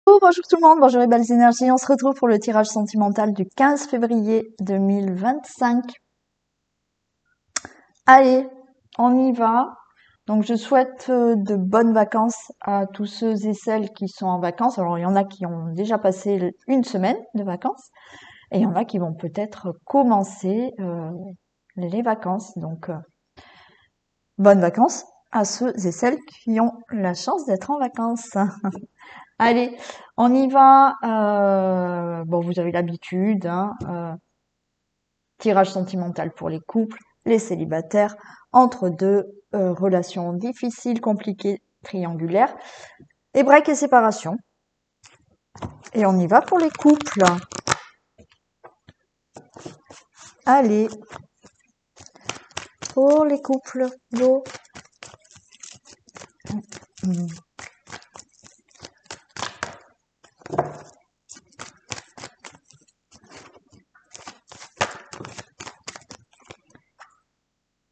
Bonjour tout le monde, bonjour les belles énergies. On se retrouve pour le tirage sentimental du 15 février 2025. Allez, on y va. Donc je souhaite de bonnes vacances à tous ceux et celles qui sont en vacances. Alors il y en a qui ont déjà passé une semaine de vacances et il y en a qui vont peut-être commencer les vacances. Donc bonnes vacances à ceux et celles qui ont la chance d'être en vacances. Allez, on y va. Bon, vous avez l'habitude, hein, tirage sentimental pour les couples, les célibataires, entre deux relations difficiles, compliquées, triangulaires, et break et séparation. Et on y va pour les couples. Allez, pour les couples, go.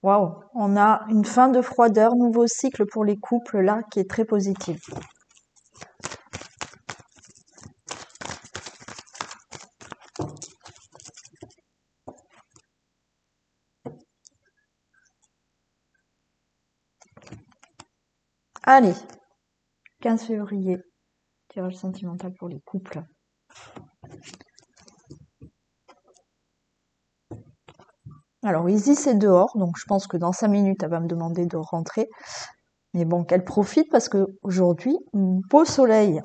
Waouh, on a une fin de froideur, nouveau cycle pour les couples là qui est très positif. Allez, 15 février, tirage sentimental pour les couples. Alors Isis est dehors, donc je pense que dans 5 minutes, elle va me demander de rentrer. Mais bon, qu'elle profite parce que aujourd'hui, beau soleil.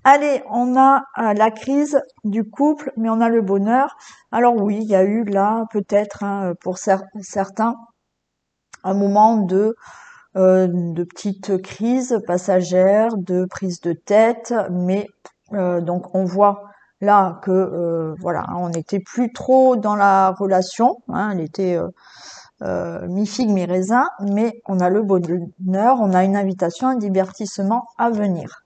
Allez, on a la crise du couple, mais on a le bonheur. Alors oui, il y a eu là, peut-être, hein, pour certains, un moment de petite crise passagère, de prise de tête, mais donc on voit là que voilà, on n'était plus trop dans la relation, hein, elle était mi-figue, mi-raisin, mais on a le bonheur, on a une invitation, un divertissement à venir.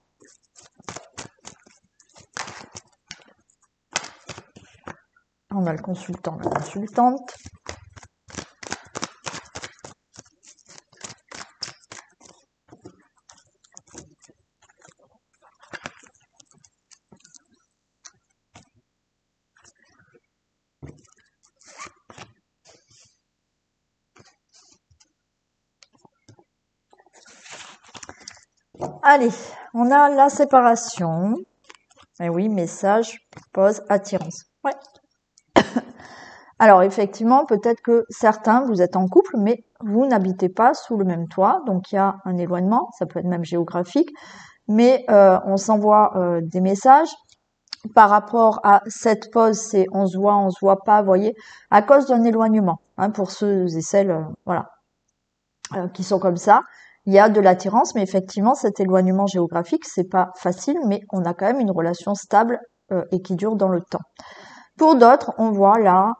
On a le consultant, la consultante. Allez, on a la séparation. Et oui, message, pause, attirance. Ouais. Alors effectivement, peut-être que certains, vous êtes en couple, mais vous n'habitez pas sous le même toit, donc il y a un éloignement, ça peut être même géographique, mais on s'envoie des messages. Par rapport à cette pause, c'est on se voit pas, vous voyez, à cause d'un éloignement, hein, pour ceux et celles, voilà, qui sont comme ça. Il y a de l'attirance, mais effectivement, cet éloignement géographique, c'est pas facile, mais on a quand même une relation stable et qui dure dans le temps. Pour d'autres, on voit là,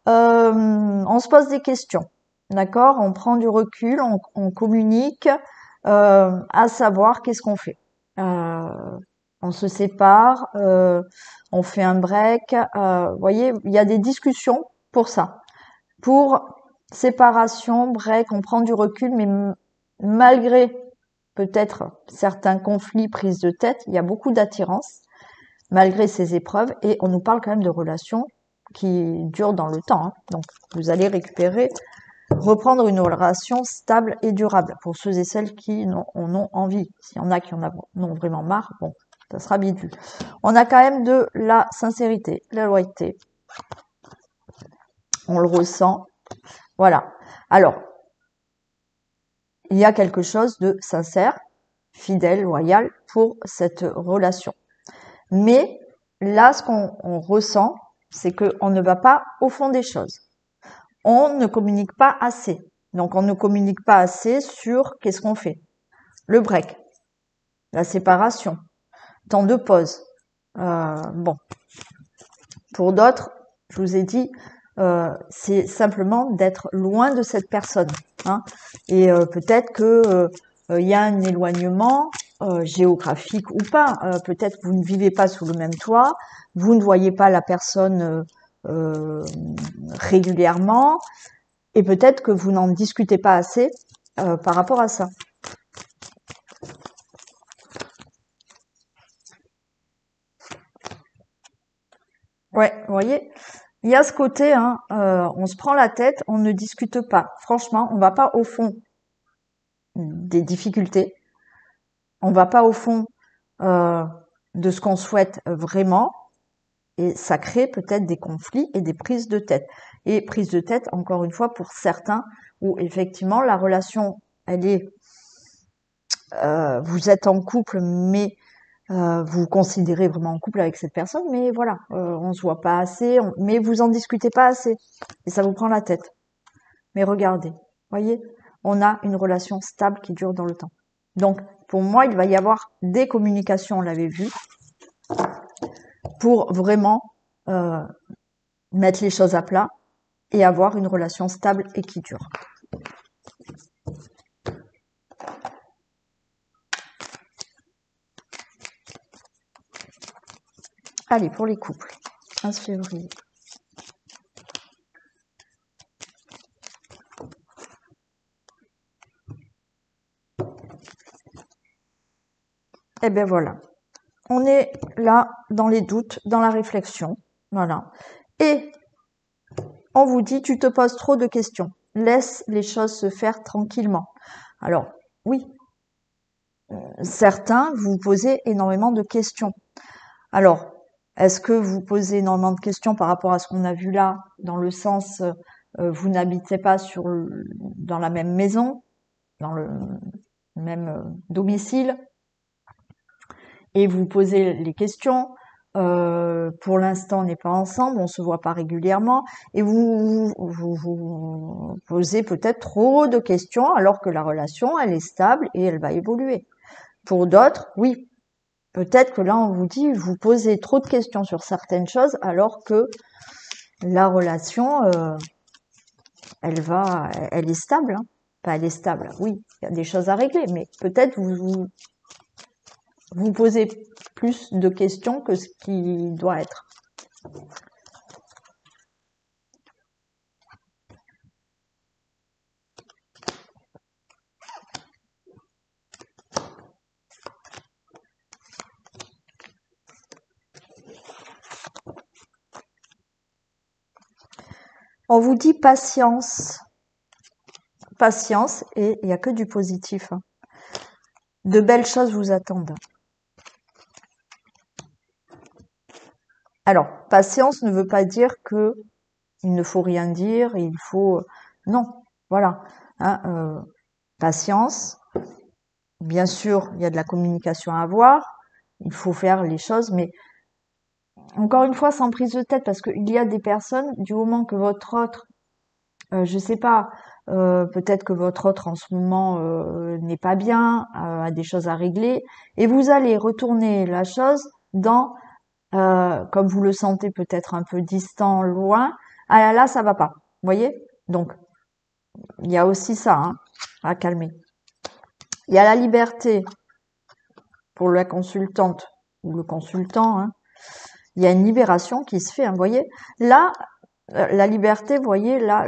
on se pose des questions, d'accord? On prend du recul, on communique, à savoir qu'est-ce qu'on fait. On se sépare, on fait un break. Vous voyez, il y a des discussions pour ça. Pour séparation, break, on prend du recul, mais malgré peut-être certains conflits, prises de tête, il y a beaucoup d'attirance malgré ces épreuves, et on nous parle quand même de relations qui durent dans le temps, hein. Donc vous allez reprendre une relation stable et durable pour ceux et celles qui en ont envie. S'il y en a qui en ont vraiment marre, bon, ça sera bidule. On a quand même de la sincérité, la loyauté. On le ressent. Voilà. Alors, il y a quelque chose de sincère, fidèle, loyal pour cette relation. Mais là, ce qu'on ressent, c'est qu'on ne va pas au fond des choses. On ne communique pas assez. Donc, on ne communique pas assez sur qu'est-ce qu'on fait. Le break, la séparation, temps de pause. Bon. Pour d'autres, je vous ai dit, c'est simplement d'être loin de cette personne, hein. Et peut-être que il y a un éloignement géographique ou pas. Peut-être que vous ne vivez pas sous le même toit, vous ne voyez pas la personne régulièrement, et peut-être que vous n'en discutez pas assez par rapport à ça. Ouais, vous voyez, il y a ce côté, hein, on se prend la tête, on ne discute pas. Franchement, on va pas au fond des difficultés, on va pas au fond euh, de ce qu'on souhaite vraiment, et ça crée peut-être des conflits et des prises de tête. Et prise de tête, encore une fois, pour certains, où effectivement la relation, elle est, vous êtes en couple, mais vous vous considérez vraiment en couple avec cette personne, mais voilà, on se voit pas assez, mais vous en discutez pas assez, et ça vous prend la tête. Mais regardez, voyez, on a une relation stable qui dure dans le temps. Donc, pour moi, il va y avoir des communications, on l'avait vu, pour vraiment euh, mettre les choses à plat et avoir une relation stable et qui dure. Allez, pour les couples, 15 février. Eh bien voilà, on est là dans les doutes, dans la réflexion, voilà. Et on vous dit, tu te poses trop de questions, laisse les choses se faire tranquillement. Alors, oui, certains vous posez énormément de questions. Alors, est-ce que vous posez énormément de questions par rapport à ce qu'on a vu là, dans le sens, vous n'habitez pas dans la même maison, dans le même domicile, et vous posez les questions. Pour l'instant, on n'est pas ensemble, on se voit pas régulièrement, et vous posez peut-être trop de questions alors que la relation, elle est stable et elle va évoluer. Pour d'autres, oui, peut-être que là, on vous dit, vous posez trop de questions sur certaines choses alors que la relation, elle est stable. Hein. Enfin, elle est stable. Oui, il y a des choses à régler, mais peut-être vous posez plus de questions que ce qui doit être. On vous dit patience. Patience, et il n'y a que du positif. Hein. De belles choses vous attendent. Alors, patience ne veut pas dire que il ne faut rien dire, il faut... Non, voilà. Hein, patience. Bien sûr, il y a de la communication à avoir. Il faut faire les choses, mais encore une fois, sans prise de tête, parce qu'il y a des personnes, du moment que votre autre, je sais pas, peut-être que votre autre en ce moment n'est pas bien, a des choses à régler, et vous allez retourner la chose dans, comme vous le sentez peut-être un peu distant, loin, ah là, ça va pas. Vous voyez? Donc, il y a aussi ça, hein, à calmer. Il y a la liberté pour la consultante ou le consultant, hein. Il y a une libération qui se fait, hein, vous voyez. Là, la liberté, vous voyez, là,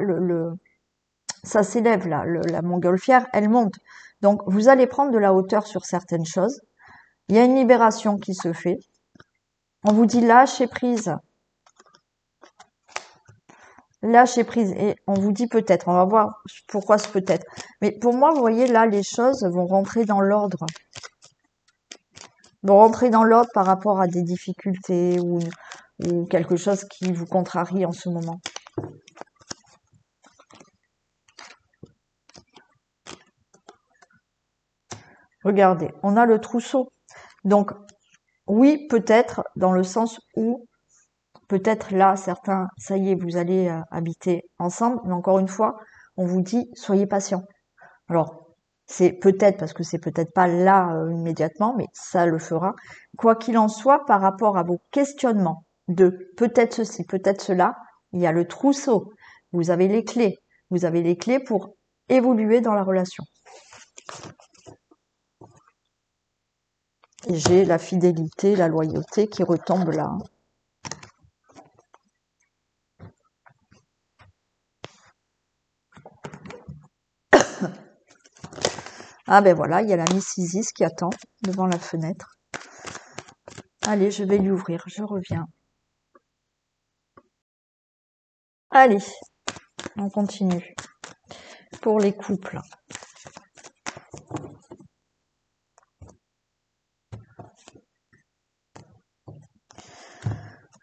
ça s'élève, là, la montgolfière, elle monte. Donc, vous allez prendre de la hauteur sur certaines choses. Il y a une libération qui se fait. On vous dit lâchez prise. Lâchez prise. Et on vous dit peut-être. On va voir pourquoi ce peut-être. Mais pour moi, vous voyez, là, les choses vont rentrer dans l'ordre. Vont rentrer dans l'ordre par rapport à des difficultés ou quelque chose qui vous contrarie en ce moment. Regardez, on a le trousseau. Donc, oui, peut-être dans le sens où, peut-être là, certains, ça y est, vous allez habiter ensemble, mais encore une fois, on vous dit, soyez patient. Alors, c'est peut-être, parce que c'est peut-être pas là immédiatement, mais ça le fera. Quoi qu'il en soit, par rapport à vos questionnements de peut-être ceci, peut-être cela, il y a le trousseau. Vous avez les clés. Vous avez les clés pour évoluer dans la relation. Et j'ai la fidélité, la loyauté qui retombe là. Ah ben voilà, il y a la Miss Isis qui attend devant la fenêtre. Allez, je vais lui ouvrir, je reviens. Allez, on continue pour les couples.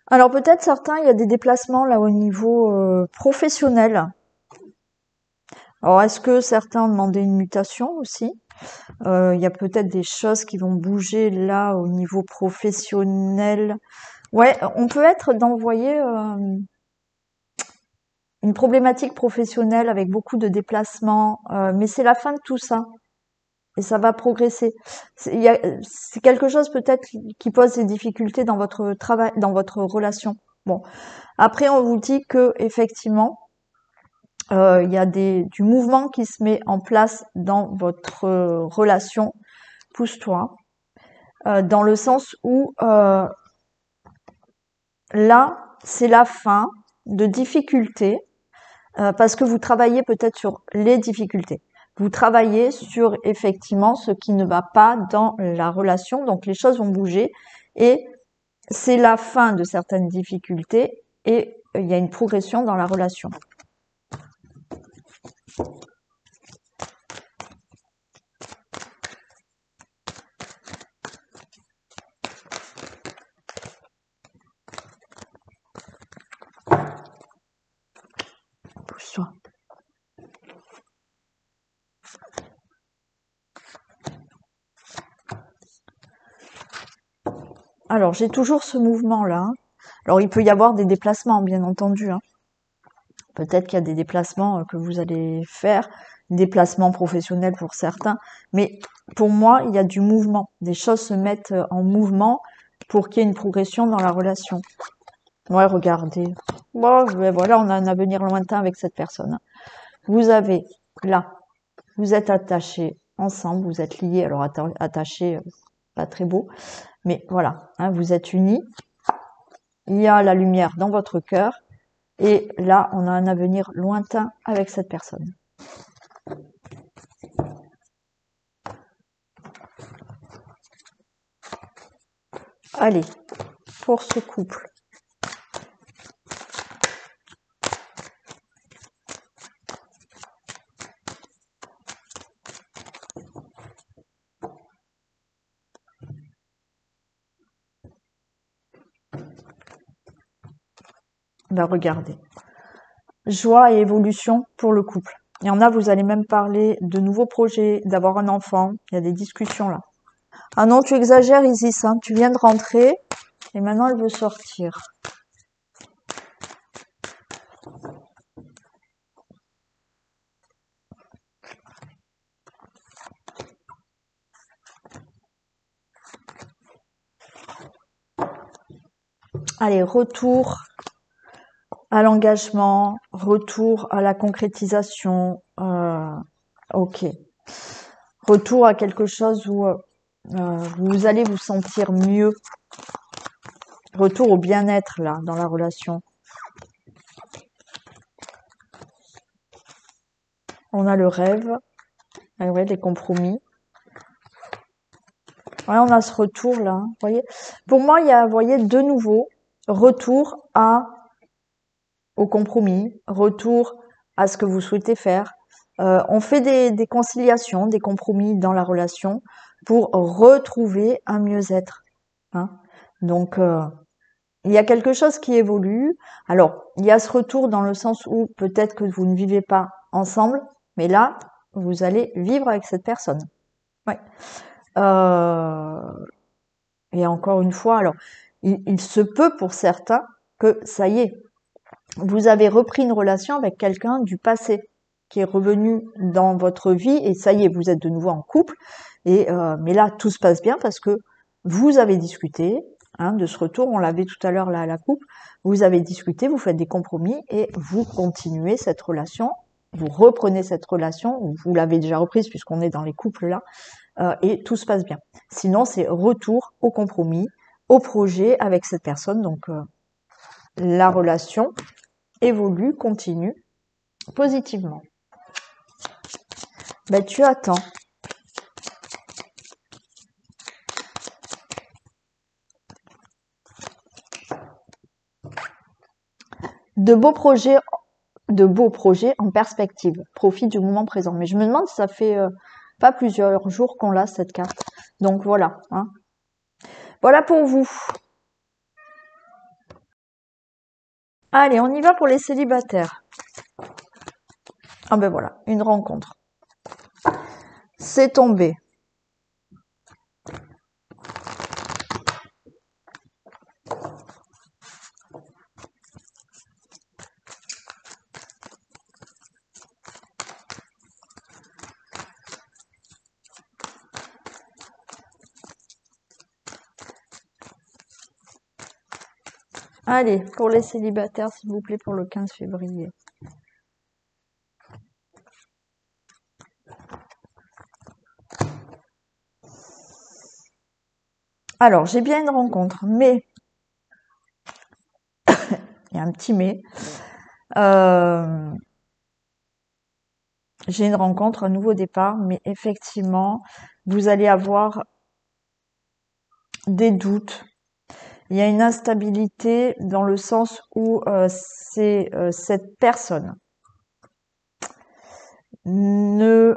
Alors peut-être certains, il y a des déplacements là au niveau professionnel. Alors est-ce que certains ont demandé une mutation aussi? Il y a peut-être des choses qui vont bouger là au niveau professionnel. Ouais, on peut être d'envoyer une problématique professionnelle avec beaucoup de déplacements, mais c'est la fin de tout ça et ça va progresser. C'est quelque chose peut-être qui pose des difficultés dans votre travail, dans votre relation. Bon, après on vous dit que effectivement il y a du mouvement qui se met en place dans votre relation. Pousse-toi, dans le sens où là c'est la fin de difficultés. Parce que vous travaillez peut-être sur les difficultés. Vous travaillez sur effectivement ce qui ne va pas dans la relation, donc les choses vont bouger et c'est la fin de certaines difficultés et il y a une progression dans la relation. Pousse-toi. Alors, j'ai toujours ce mouvement-là. Alors, il peut y avoir des déplacements, bien entendu. Peut-être qu'il y a des déplacements que vous allez faire, déplacements professionnels pour certains. Mais pour moi, il y a du mouvement. Des choses se mettent en mouvement pour qu'il y ait une progression dans la relation. Ouais, regardez. Bon, voilà, on a un avenir lointain avec cette personne. Vous avez, là, vous êtes attachés ensemble, vous êtes liés. Alors, attachés, pas très beau. Mais voilà, vous êtes unis. Il y a la lumière dans votre cœur. Et là, on a un avenir lointain avec cette personne. Allez, pour ce couple. Ben, regardez. Joie et évolution pour le couple. Il y en a, vous allez même parler de nouveaux projets, d'avoir un enfant. Il y a des discussions là. Ah non, tu exagères, Isis. Tu viens de rentrer et maintenant elle veut sortir. Allez, retour à l'engagement, retour à la concrétisation. Ok. Retour à quelque chose où vous allez vous sentir mieux. Retour au bien-être là dans la relation. On a le rêve, ouais, les compromis. Ouais, on a ce retour là. Vous voyez, pour moi, il y a, vous voyez, de nouveau retour au compromis, retour à ce que vous souhaitez faire. On fait des conciliations, des compromis dans la relation pour retrouver un mieux-être. Donc, il y a quelque chose qui évolue. Alors, il y a ce retour dans le sens où peut-être que vous ne vivez pas ensemble, mais là, vous allez vivre avec cette personne. Ouais. Et encore une fois, alors, il se peut pour certains que ça y est, vous avez repris une relation avec quelqu'un du passé qui est revenu dans votre vie et ça y est, vous êtes de nouveau en couple. Et mais là, tout se passe bien parce que vous avez discuté de ce retour. On l'avait tout à l'heure là à la coupe. Vous avez discuté, vous faites des compromis et vous continuez cette relation. Vous reprenez cette relation. Vous l'avez déjà reprise puisqu'on est dans les couples là. Et tout se passe bien. Sinon, c'est retour au compromis, au projet avec cette personne. Donc, la relation évolue, continue positivement. Ben, tu attends. De beaux projets de beaux projets en perspective. Profite du moment présent. Mais je me demande si ça fait pas plusieurs jours qu'on l'a, cette carte. Donc voilà. Hein. Voilà pour vous. Allez, on y va pour les célibataires. Ah ben voilà, une rencontre. C'est tombé. Allez, pour les célibataires, s'il vous plaît, pour le 15 février. Alors, j'ai bien une rencontre, mais il y a un petit mais. J'ai une rencontre, un nouveau départ, mais effectivement, vous allez avoir des doutes. Il y a une instabilité dans le sens où c'est cette personne ne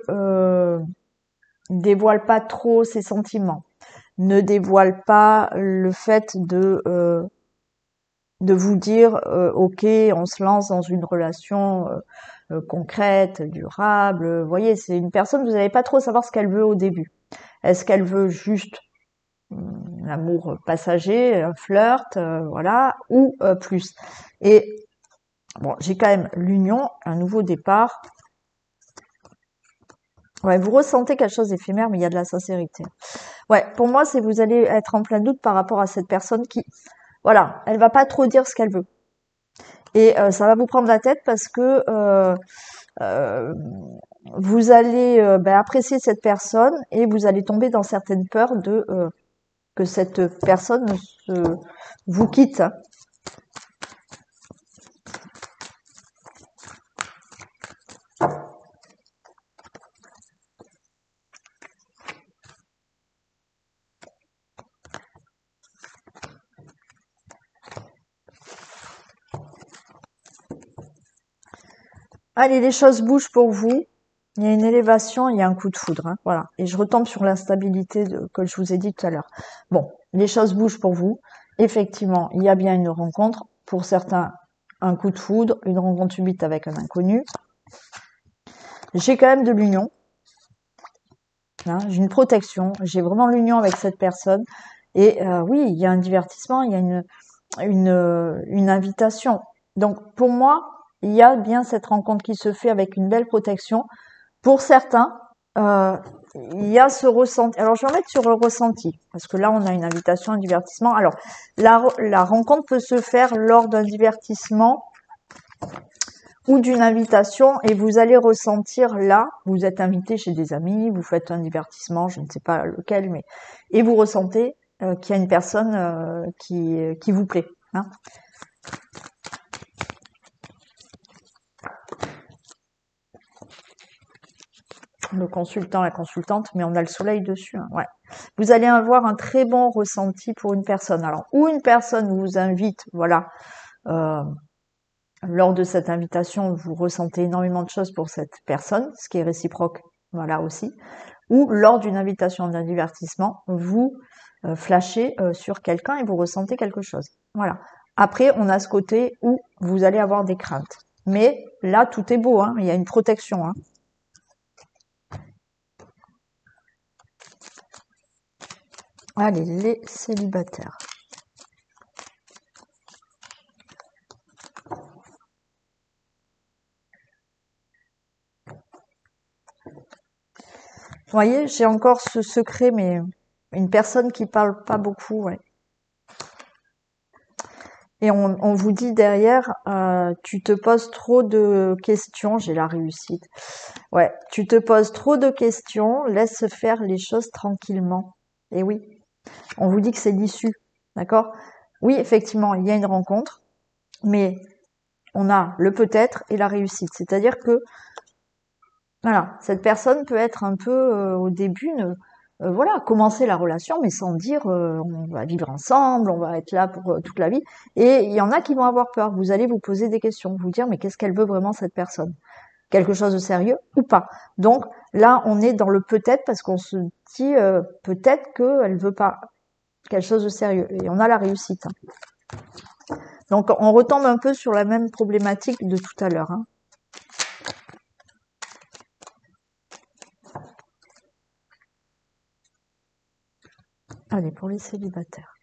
dévoile pas trop ses sentiments, ne dévoile pas le fait de vous dire ok, on se lance dans une relation concrète, durable. Vous voyez, c'est une personne, vous n'allez pas trop savoir ce qu'elle veut au début. Est-ce qu'elle veut juste l'amour passager, un flirt, voilà, ou plus. Et bon, j'ai quand même l'union, un nouveau départ. Ouais, vous ressentez quelque chose d'éphémère, mais il y a de la sincérité. Ouais, pour moi, c'est vous allez être en plein doute par rapport à cette personne qui, voilà, elle va pas trop dire ce qu'elle veut. Et ça va vous prendre la tête parce que vous allez apprécier cette personne et vous allez tomber dans certaines peurs de que cette personne vous quitte. Allez, les choses bougent pour vous. Il y a une élévation, il y a un coup de foudre. Hein, voilà. Et je retombe sur l'instabilité que je vous ai dit tout à l'heure. Bon, les choses bougent pour vous. Effectivement, il y a bien une rencontre. Pour certains, un coup de foudre, une rencontre subite avec un inconnu. J'ai quand même de l'union. Hein, j'ai une protection. J'ai vraiment l'union avec cette personne. Et oui, il y a un divertissement, il y a une invitation. Donc, pour moi, il y a bien cette rencontre qui se fait avec une belle protection. Pour certains, il y a ce ressenti. Alors, je vais remettre sur le ressenti, parce que là, on a une invitation, un divertissement. Alors, la rencontre peut se faire lors d'un divertissement ou d'une invitation, et vous allez ressentir là, vous êtes invité chez des amis, vous faites un divertissement, je ne sais pas lequel, mais et vous ressentez qu'il y a une personne qui vous plaît. Hein. Le consultant, la consultante, mais on a le soleil dessus. Hein, ouais. Vous allez avoir un très bon ressenti pour une personne. Alors, ou une personne vous invite, voilà, lors de cette invitation, vous ressentez énormément de choses pour cette personne, ce qui est réciproque, voilà aussi. Ou lors d'une invitation d'un divertissement, vous flashez sur quelqu'un et vous ressentez quelque chose. Voilà. Après, on a ce côté où vous allez avoir des craintes. Mais là, tout est beau, hein, il y a une protection. Hein. Allez, les célibataires. Vous voyez, j'ai encore ce secret, mais une personne qui parle pas beaucoup, ouais. Et on vous dit derrière, tu te poses trop de questions, j'ai la réussite. Ouais, tu te poses trop de questions, laisse faire les choses tranquillement. Et oui, on vous dit que c'est l'issue, d'accord? Oui, effectivement, il y a une rencontre, mais on a le peut-être et la réussite. C'est-à-dire que, voilà, cette personne peut être un peu au début voilà, commencer la relation, mais sans dire on va vivre ensemble, on va être là pour toute la vie. Et il y en a qui vont avoir peur. Vous allez vous poser des questions, vous dire mais qu'est-ce qu'elle veut vraiment cette personne? Quelque chose de sérieux ou pas? Donc là, on est dans le peut-être parce qu'on se dit peut-être qu'elle veut pas quelque chose de sérieux. Et on a la réussite. Hein. Donc on retombe un peu sur la même problématique de tout à l'heure. Hein. Allez, pour les célibataires.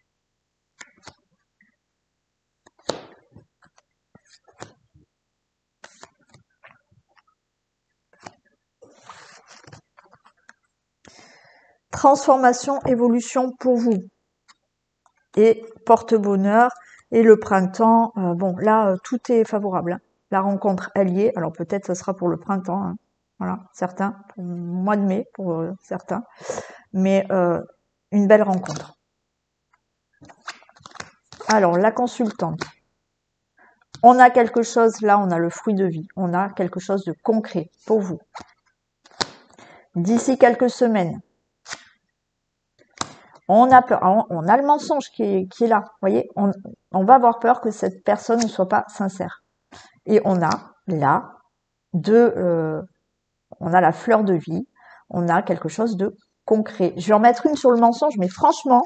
Transformation, évolution pour vous. Et porte-bonheur. Et le printemps, bon, là, tout est favorable. Hein. La rencontre alliée, alors peut-être ça sera pour le printemps. Hein. Voilà, certains, pour le mois de mai, pour certains. Mais une belle rencontre. Alors, la consultante. On a quelque chose, là, on a le fruit de vie. On a quelque chose de concret pour vous. D'ici quelques semaines, on a peur, on a le mensonge qui est là. Vous voyez, on va avoir peur que cette personne ne soit pas sincère. Et on a là on a la fleur de vie, on a quelque chose de concret. Je vais en mettre une sur le mensonge, mais franchement,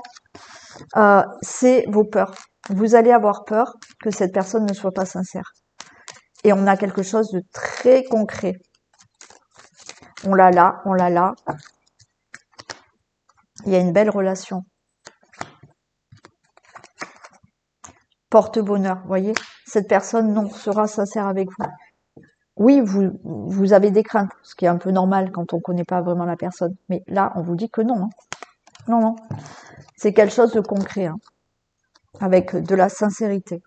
c'est vos peurs. Vous allez avoir peur que cette personne ne soit pas sincère. Et on a quelque chose de très concret. On l'a là, on l'a là. Il y a une belle relation. Porte-bonheur, vous voyez. Cette personne, non, sera sincère avec vous. Oui, vous avez des craintes, ce qui est un peu normal quand on ne connaît pas vraiment la personne. Mais là, on vous dit que non. Hein. Non, non. C'est quelque chose de concret, hein, avec de la sincérité.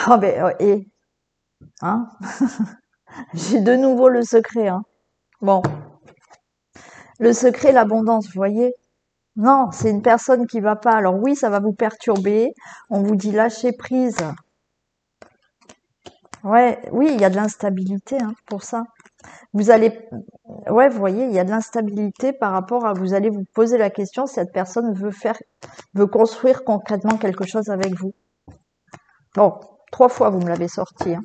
Ah ben, et hein j'ai de nouveau le secret. Hein. Bon, le secret, l'abondance, vous voyez. Non, c'est une personne qui va pas. Alors oui, ça va vous perturber. On vous dit lâcher prise. Ouais, oui, il y a de l'instabilité hein, pour ça. Vous allez, ouais, vous voyez, il y a de l'instabilité par rapport à. Vous allez vous poser la question si cette personne veut construire concrètement quelque chose avec vous. Bon, 3 fois vous me l'avez sorti. Hein.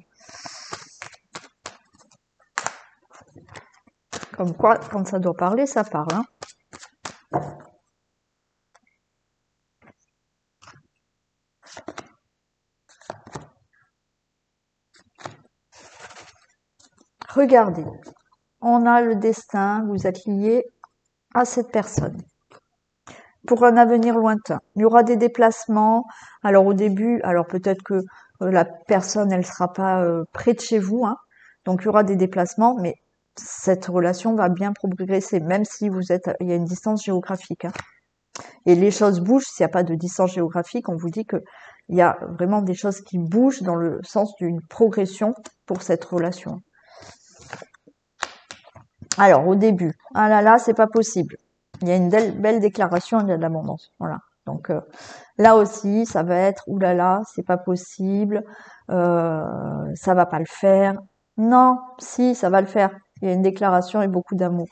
Comme quoi, quand ça doit parler, ça parle. Hein. Regardez, on a le destin, vous êtes lié à cette personne pour un avenir lointain. Il y aura des déplacements. Alors au début, alors peut-être que la personne, elle sera pas près de chez vous, hein. Donc il y aura des déplacements, mais cette relation va bien progresser, même si il y a une distance géographique. Hein. Et les choses bougent s'il n'y a pas de distance géographique. On vous dit que il y a vraiment des choses qui bougent dans le sens d'une progression pour cette relation. Alors, au début, ah là là, c'est pas possible. Il y a une belle déclaration, il y a de l'abondance. Voilà. Donc là aussi, ça va être oulala, c'est pas possible, ça va pas le faire. Non, si, ça va le faire. Il y a une déclaration et beaucoup d'amour.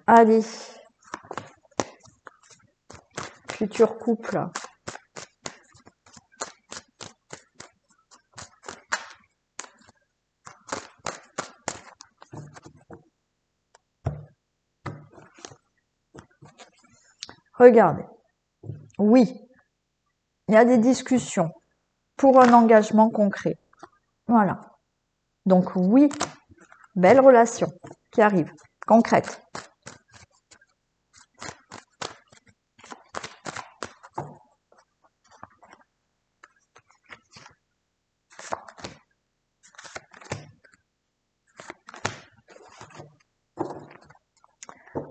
Allez, futur couple. Regardez. Oui, il y a des discussions pour un engagement concret. Voilà. Donc oui, belle relation qui arrive, concrète.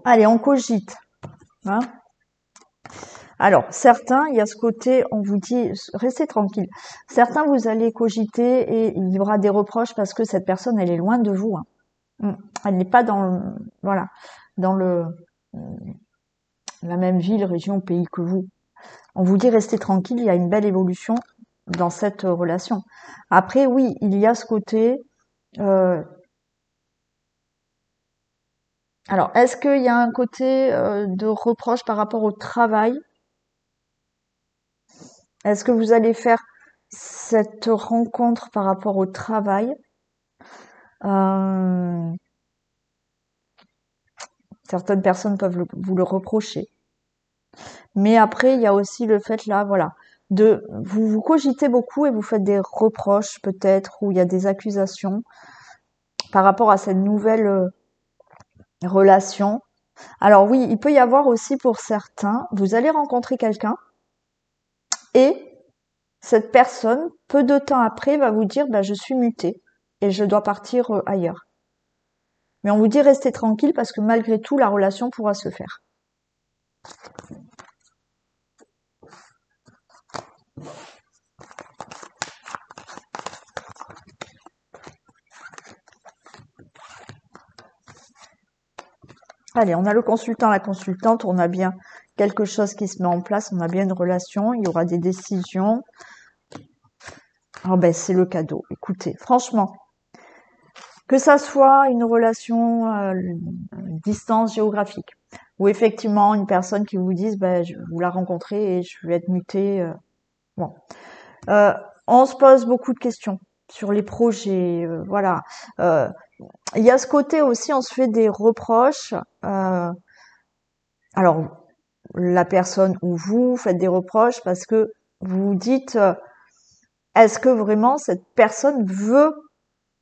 Allez, on cogite. Hein. Alors, certains, il y a ce côté, on vous dit, restez tranquille. Certains, vous allez cogiter et il y aura des reproches parce que cette personne, elle est loin de vous, hein. Elle n'est pas voilà, dans la même ville, région, pays que vous. On vous dit restez tranquille, il y a une belle évolution dans cette relation. Après, oui, il y a ce côté. euh, alors, est-ce qu'il y a un côté de reproche par rapport au travail? Est-ce que vous allez faire cette rencontre par rapport au travail? Euh, Certaines personnes peuvent vous le reprocher. Mais après, il y a aussi le fait là, voilà, vous cogitez beaucoup et vous faites des reproches peut-être, ou il y a des accusations par rapport à cette nouvelle relation. Alors oui, il peut y avoir aussi pour certains, vous allez rencontrer quelqu'un et cette personne, peu de temps après, va vous dire, bah, je suis mutée et je dois partir ailleurs. Mais on vous dit restez tranquille parce que malgré tout, la relation pourra se faire. Allez, on a le consultant, la consultante, on a bien quelque chose qui se met en place, on a bien une relation, il y aura des décisions. Oh ben, c'est le cadeau. Écoutez, franchement, que ça soit une relation distance géographique, ou effectivement une personne qui vous dise, ben, vous la rencontrez et je vais être mutée. Bon, on se pose beaucoup de questions sur les projets, voilà. Il y a ce côté aussi, on se fait des reproches. Alors, la personne ou vous faites des reproches parce que vous vous dites, est-ce que vraiment cette personne veut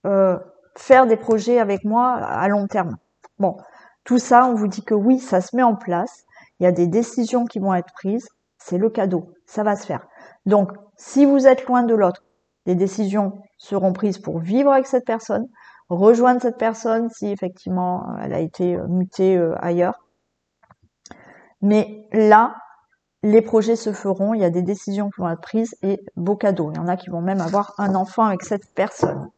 euh, faire des projets avec moi à long terme? Bon, tout ça, on vous dit que oui, ça se met en place. Il y a des décisions qui vont être prises. C'est le cadeau. Ça va se faire. Donc, si vous êtes loin de l'autre, les décisions seront prises pour vivre avec cette personne, rejoindre cette personne si effectivement elle a été mutée ailleurs. Mais là, les projets se feront, il y a des décisions qui vont être prises et beau cadeau. Il y en a qui vont même avoir un enfant avec cette personne.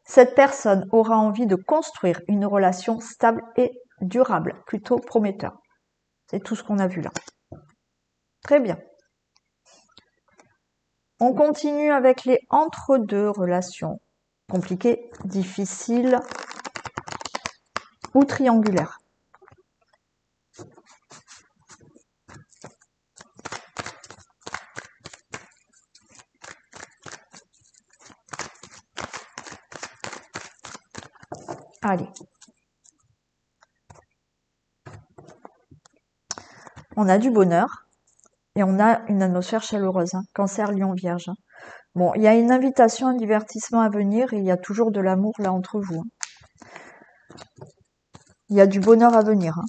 Cette personne aura envie de construire une relation stable et durable, plutôt prometteur. C'est tout ce qu'on a vu là. Très bien. On continue avec les entre-deux relations. Compliquées, difficiles ou triangulaires. Allez. On a du bonheur et on a une atmosphère chaleureuse. Hein. Cancer, Lion, Vierge. Hein. Bon, il y a une invitation, un divertissement à venir et il y a toujours de l'amour là entre vous. Hein. Il y a du bonheur à venir. Hein.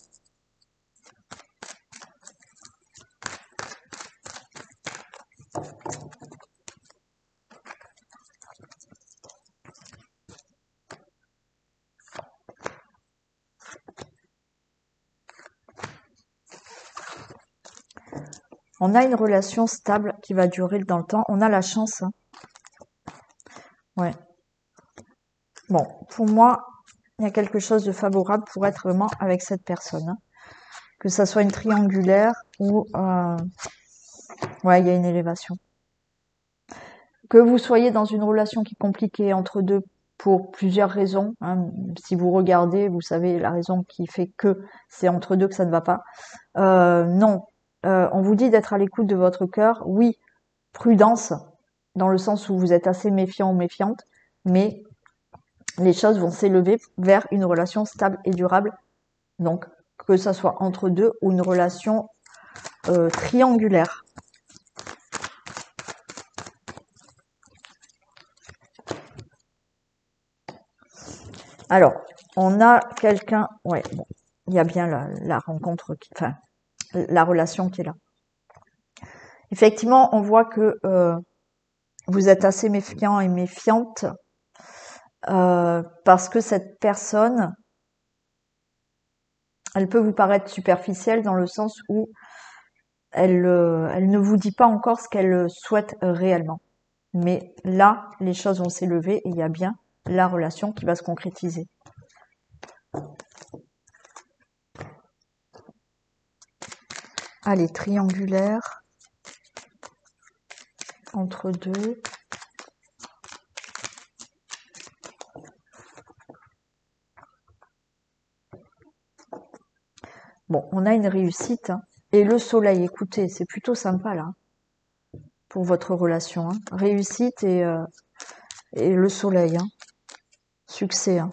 On a une relation stable qui va durer dans le temps. On a la chance. Hein. Ouais. Bon, pour moi, il y a quelque chose de favorable pour être vraiment avec cette personne. Hein. Que ça soit une triangulaire ou... ouais, il y a une élévation. Que vous soyez dans une relation qui est compliquée entre deux pour plusieurs raisons. Hein. Si vous regardez, vous savez la raison qui fait que c'est entre deux que ça ne va pas. Non. On vous dit d'être à l'écoute de votre cœur. Oui, prudence, dans le sens où vous êtes assez méfiant ou méfiante, mais les choses vont s'élever vers une relation stable et durable. Donc, que ça soit entre deux ou une relation triangulaire. Alors, on a quelqu'un, ouais, bon, il y a bien la rencontre, enfin, la relation qui est là. Effectivement, on voit que vous êtes assez méfiant et méfiante. parce que cette personne, elle peut vous paraître superficielle dans le sens où elle ne vous dit pas encore ce qu'elle souhaite réellement. Mais là, les choses vont s'élever et il y a bien la relation qui va se concrétiser. Allez, triangulaire, entre deux. Bon, on a une réussite. Hein. Et le soleil, écoutez, c'est plutôt sympa là, pour votre relation. Hein. Réussite et le soleil. Hein. Succès. Hein.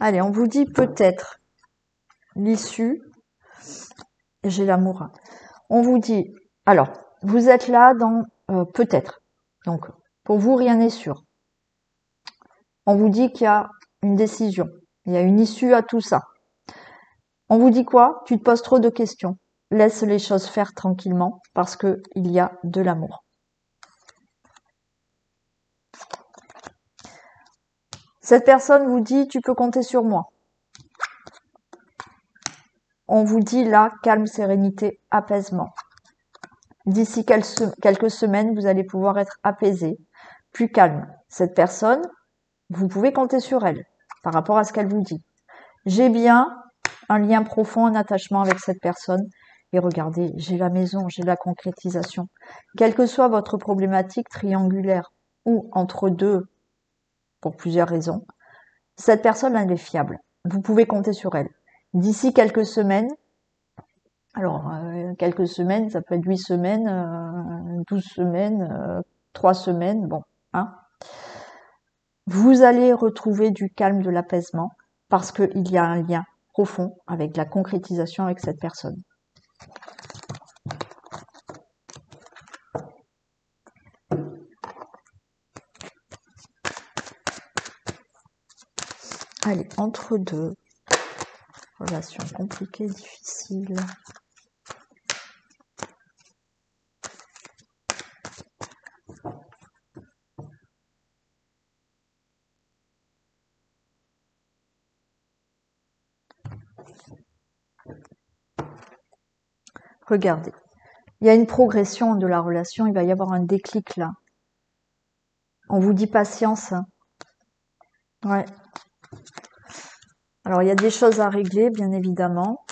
Allez, on vous dit peut-être l'issue. J'ai l'amour. On vous dit, alors, vous êtes là dans peut-être. Donc, pour vous, rien n'est sûr. On vous dit qu'il y a une décision. Il y a une issue à tout ça. On vous dit quoi? Tu te poses trop de questions. Laisse les choses faire tranquillement parce que il y a de l'amour. Cette personne vous dit, tu peux compter sur moi. On vous dit là, calme, sérénité, apaisement. D'ici quelques semaines, vous allez pouvoir être apaisé, plus calme. Cette personne, vous pouvez compter sur elle par rapport à ce qu'elle vous dit. J'ai bien un lien profond, un attachement avec cette personne. Et regardez, j'ai la maison, j'ai la concrétisation. Quelle que soit votre problématique triangulaire ou entre deux, pour plusieurs raisons, cette personne, elle est fiable. Vous pouvez compter sur elle. D'ici quelques semaines, alors quelques semaines, ça peut être 8 semaines, 12 semaines, 3 semaines, bon, hein. Vous allez retrouver du calme, de l'apaisement, parce qu'il y a un lien profond avec la concrétisation avec cette personne. Allez, entre deux, relation compliquée, difficile. Regardez, il y a une progression de la relation, il va y avoir un déclic là. On vous dit patience. Hein. Ouais. Alors, il y a des choses à régler, bien évidemment.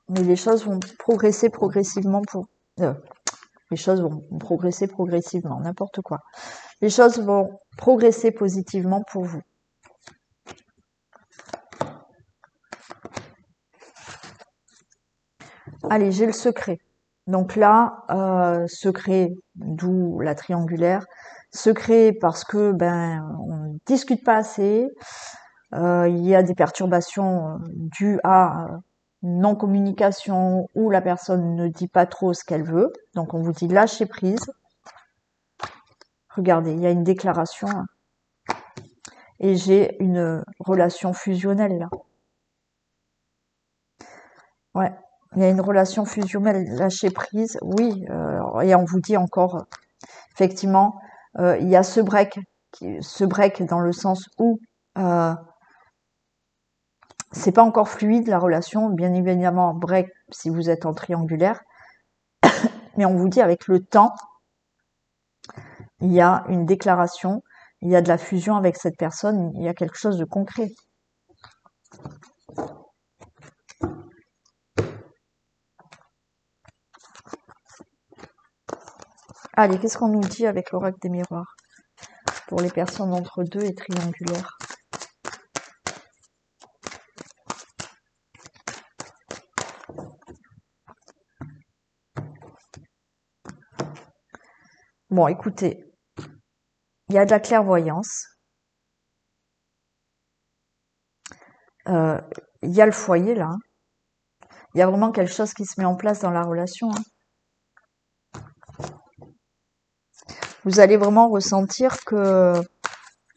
Mais les choses vont progresser progressivement pour... les choses vont progresser progressivement, n'importe quoi. Les choses vont progresser positivement pour vous. Allez, j'ai le secret. Donc là, secret, d'où la triangulaire. Secret parce que on discute pas assez. Il y a des perturbations dues à non-communication où la personne ne dit pas trop ce qu'elle veut. Donc on vous dit lâcher prise. Regardez, il y a une déclaration. Hein. Et j'ai une relation fusionnelle là. Ouais, il y a une relation fusionnelle, lâcher prise, oui. Et on vous dit encore, effectivement, il y a ce break dans le sens où c'est pas encore fluide la relation, bien évidemment break si vous êtes en triangulaire, mais on vous dit avec le temps, il y a une déclaration, il y a de la fusion avec cette personne, il y a quelque chose de concret. Allez, qu'est-ce qu'on nous dit avec l'oracle des miroirs pour les personnes entre deux et triangulaires? Bon, écoutez, il y a de la clairvoyance. Il y a le foyer là. Hein. Il y a vraiment quelque chose qui se met en place dans la relation. Hein. vous allez vraiment ressentir que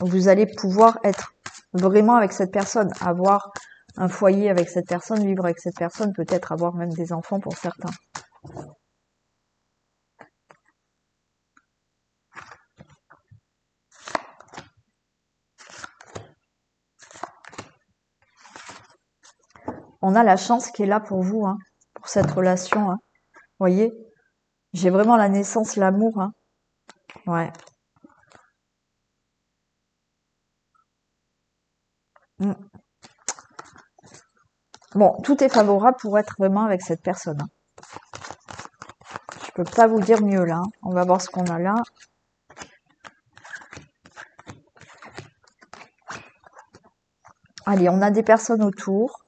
vous allez pouvoir être vraiment avec cette personne, avoir un foyer avec cette personne, vivre avec cette personne, peut-être avoir même des enfants pour certains. On a la chance qui est là pour vous, hein, pour cette relation. Hein. Vous voyez, j'ai vraiment la naissance, l'amour. Hein. Ouais. Mm. Bon, tout est favorable pour être vraiment avec cette personne. Hein. Je peux pas vous dire mieux là. Hein. On va voir ce qu'on a là. Allez, on a des personnes autour.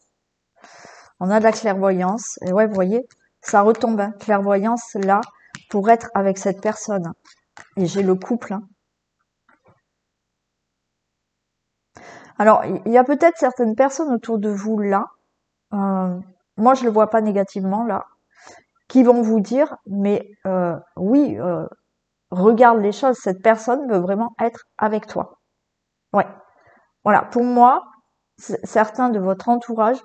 On a de la clairvoyance. Et ouais, vous voyez, ça retombe. Hein. Clairvoyance là pour être avec cette personne. Et j'ai le couple. Hein. Alors, il y a peut-être certaines personnes autour de vous là. Moi, je le vois pas négativement là, qui vont vous dire, mais oui, regarde les choses. Cette personne veut vraiment être avec toi. Ouais. Voilà. Pour moi, certains de votre entourage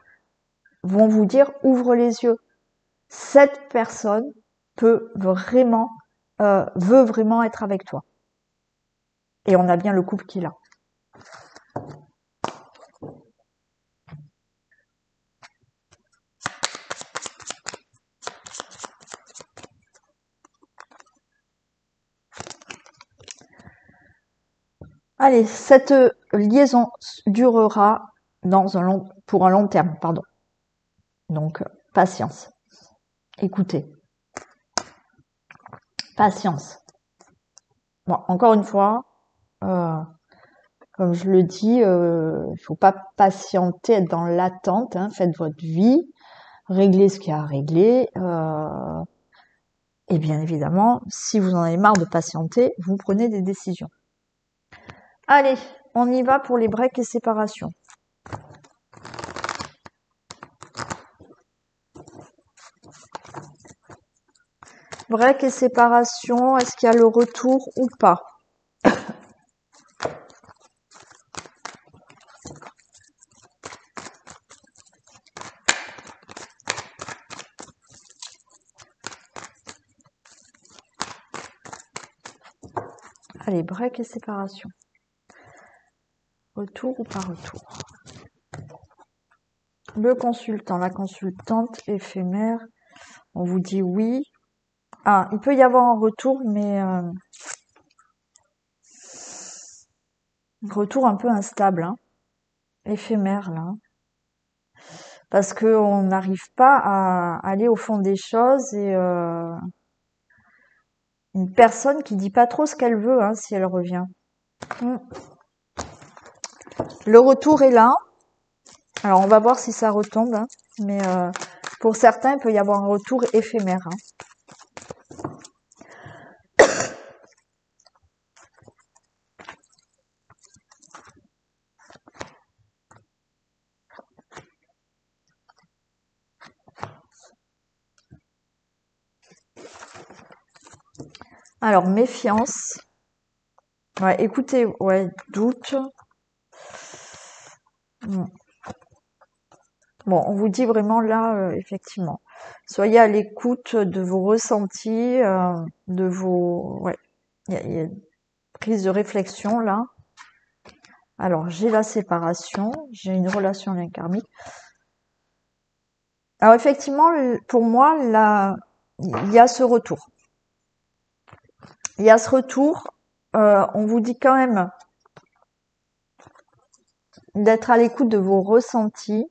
vont vous dire, ouvre les yeux. Cette personne peut vraiment, veut vraiment être avec toi. Et on a bien le couple qu'il a. Allez, cette liaison durera pour un long terme, pardon. Donc, patience. Écoutez. Patience. Bon, encore une fois, comme je le dis, il faut pas patienter, être dans l'attente. Hein, faites votre vie, réglez ce qu'il y a à régler. Et bien évidemment, si vous en avez marre de patienter, vous prenez des décisions. Allez, on y va pour les breaks et séparations. Break et séparation, est-ce qu'il y a le retour ou pas? Allez, break et séparation. Retour ou pas retour? Le consultant, la consultante éphémère, on vous dit oui. Ah, il peut y avoir un retour, mais retour un peu instable, hein, éphémère là, parce que on n'arrive pas à aller au fond des choses et une personne qui dit pas trop ce qu'elle veut, hein, si elle revient. Le retour est là. Alors on va voir si ça retombe, hein, mais pour certains il peut y avoir un retour éphémère. Hein. Alors, méfiance. Ouais, écoutez, ouais, doute. Bon, on vous dit vraiment là, effectivement. Soyez à l'écoute de vos ressentis, de vos... Ouais, il y a une prise de réflexion là. Alors, j'ai la séparation, j'ai une relation lien karmique. Alors, effectivement, pour moi, là, il y a ce retour. Il y a ce retour, on vous dit quand même d'être à l'écoute de vos ressentis.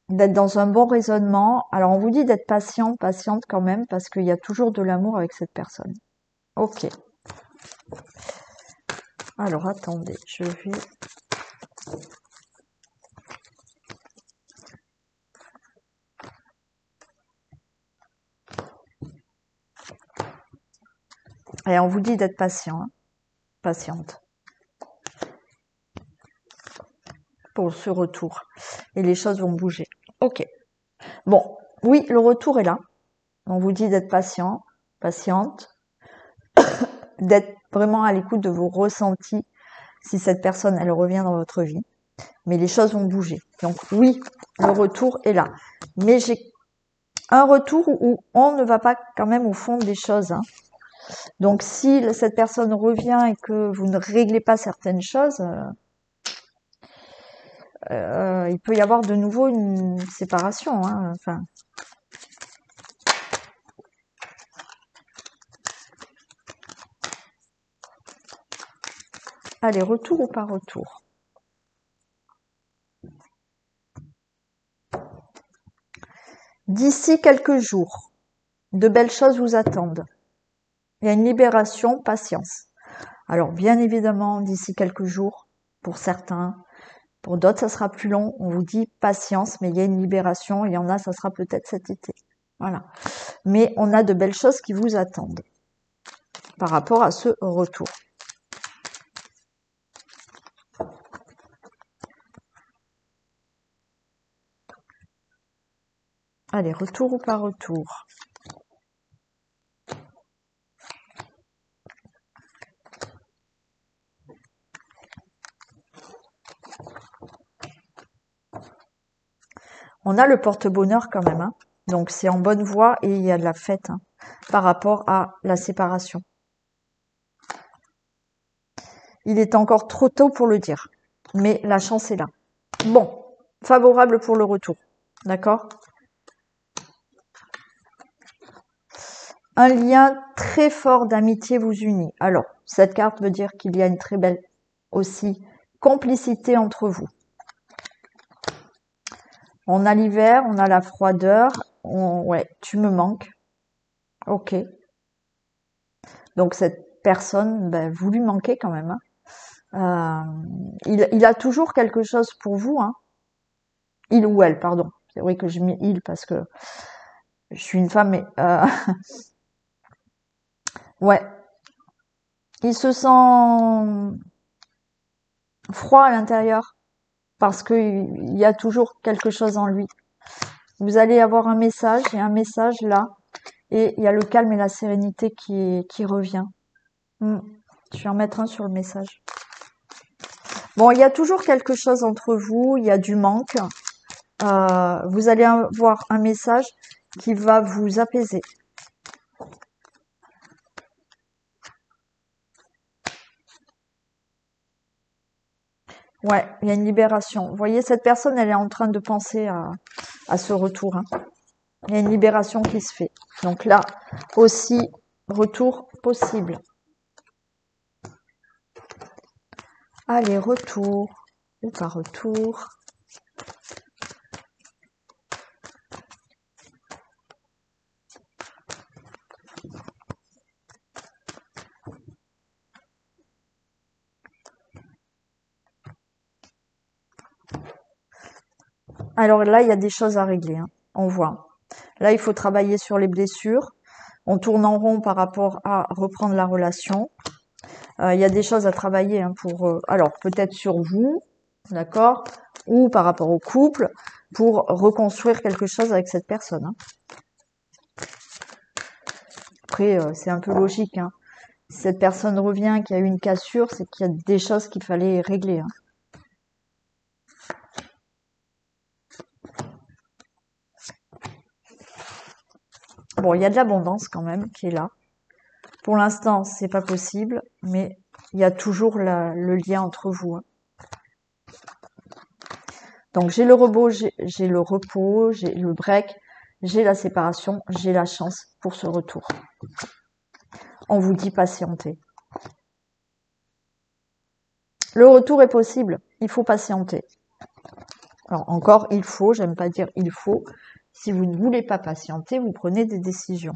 D'être dans un bon raisonnement. Alors, on vous dit d'être patient, patiente quand même, parce qu'il y a toujours de l'amour avec cette personne. Ok. Alors, attendez, je vais... Et on vous dit d'être patient, hein, patiente. Pour ce retour. Et les choses vont bouger. Ok. Bon, oui, le retour est là. On vous dit d'être patient, patiente, d'être vraiment à l'écoute de vos ressentis si cette personne, elle revient dans votre vie. Mais les choses vont bouger. Donc oui, le retour est là. Mais j'ai un retour où on ne va pas quand même au fond des choses. Hein. Donc si cette personne revient et que vous ne réglez pas certaines choses, il peut y avoir de nouveau une séparation. Hein. Enfin, allez, retour ou pas retour? D'ici quelques jours, de belles choses vous attendent. Il y a une libération, patience. Alors, bien évidemment, d'ici quelques jours, pour certains, pour d'autres, ça sera plus long. On vous dit patience, mais il y a une libération. Il y en a, ça sera peut-être cet été. Voilà. Mais on a de belles choses qui vous attendent par rapport à ce retour. Allez, retour ou pas retour? On a le porte-bonheur quand même, hein. Donc c'est en bonne voie et il y a de la fête hein, par rapport à la séparation. Il est encore trop tôt pour le dire, mais la chance est là. Bon, favorable pour le retour, d'accord? Un lien très fort d'amitié vous unit. Alors, cette carte veut dire qu'il y a une très belle aussi complicité entre vous. On a l'hiver, on a la froideur. Ouais, tu me manques. Ok. Donc cette personne, ben, vous lui manquez quand même. Hein. Il a toujours quelque chose pour vous. Hein. Il ou elle, pardon. C'est vrai que je mets il parce que je suis une femme, mais ouais. Il se sent froid à l'intérieur parce qu'il y a toujours quelque chose en lui. Vous allez avoir un message, il y a un message là, et il y a le calme et la sérénité qui revient. Je vais en mettre un sur le message. Bon, il y a toujours quelque chose entre vous, il y a du manque. Vous allez avoir un message qui va vous apaiser. Ouais, il y a une libération. Vous voyez, cette personne, elle est en train de penser à ce retour. Hein. Il y a une libération qui se fait. Donc là, aussi, retour possible. Allez, retour ou pas retour. Alors là, il y a des choses à régler. Hein. On voit. Là, il faut travailler sur les blessures. On tourne en rond par rapport à reprendre la relation. Il y a des choses à travailler hein, pour... alors, peut-être sur vous, d'accord, ou par rapport au couple, pour reconstruire quelque chose avec cette personne. Hein. Après, c'est un peu logique. Hein. Si cette personne revient, qu'il y a eu une cassure, c'est qu'il y a des choses qu'il fallait régler. Hein. Bon, il y a de l'abondance quand même qui est là. Pour l'instant, c'est pas possible, mais il y a toujours le lien entre vous. Hein. Donc j'ai le repos, j'ai le break, j'ai la séparation, j'ai la chance pour ce retour. On vous dit patienter. Le retour est possible, il faut patienter. Alors encore, il faut, j'aime pas dire il faut. Si vous ne voulez pas patienter, vous prenez des décisions.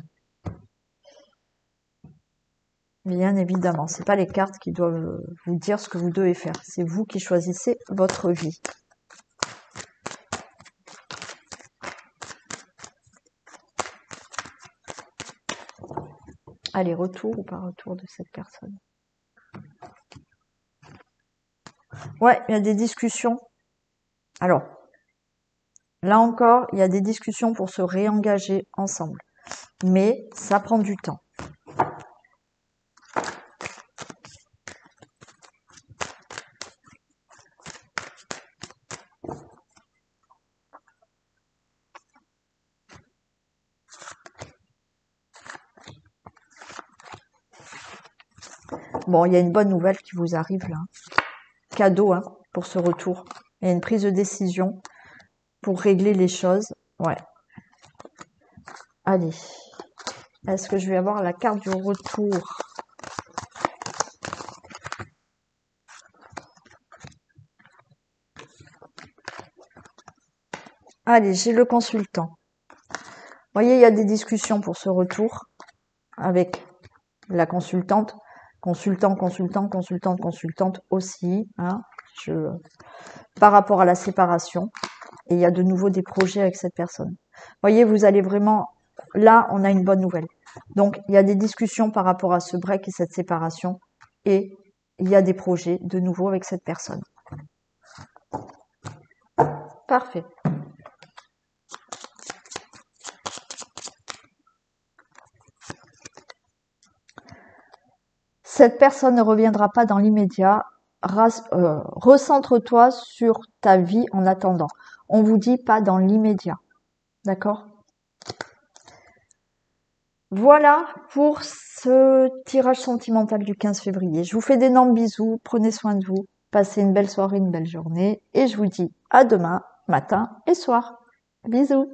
Bien évidemment, c'est pas les cartes qui doivent vous dire ce que vous devez faire. C'est vous qui choisissez votre vie. Allez, retour ou pas retour de cette personne. Ouais, il y a des discussions. Alors, là encore, il y a des discussions pour se réengager ensemble. mais ça prend du temps. Bon, il y a une bonne nouvelle qui vous arrive là. Cadeau hein, pour ce retour. Il y a une prise de décision pour régler les choses. Ouais. Allez. Est-ce que je vais avoir la carte du retour? Allez, j'ai le consultant. Vous voyez, il y a des discussions pour ce retour avec la consultante. Consultant, consultant, consultante, consultante aussi. Hein, par rapport à la séparation. Et il y a de nouveau des projets avec cette personne. Vous voyez, vous allez vraiment... Là, on a une bonne nouvelle. Donc, il y a des discussions par rapport à ce break et cette séparation. Et il y a des projets de nouveau avec cette personne. Parfait. Cette personne ne reviendra pas dans l'immédiat. Recentre-toi sur ta vie en attendant. On vous dit pas dans l'immédiat. D'accord? Voilà pour ce tirage sentimental du 15 février. Je vous fais d'énormes bisous. Prenez soin de vous. Passez une belle soirée, une belle journée. Et je vous dis à demain, matin et soir. Bisous.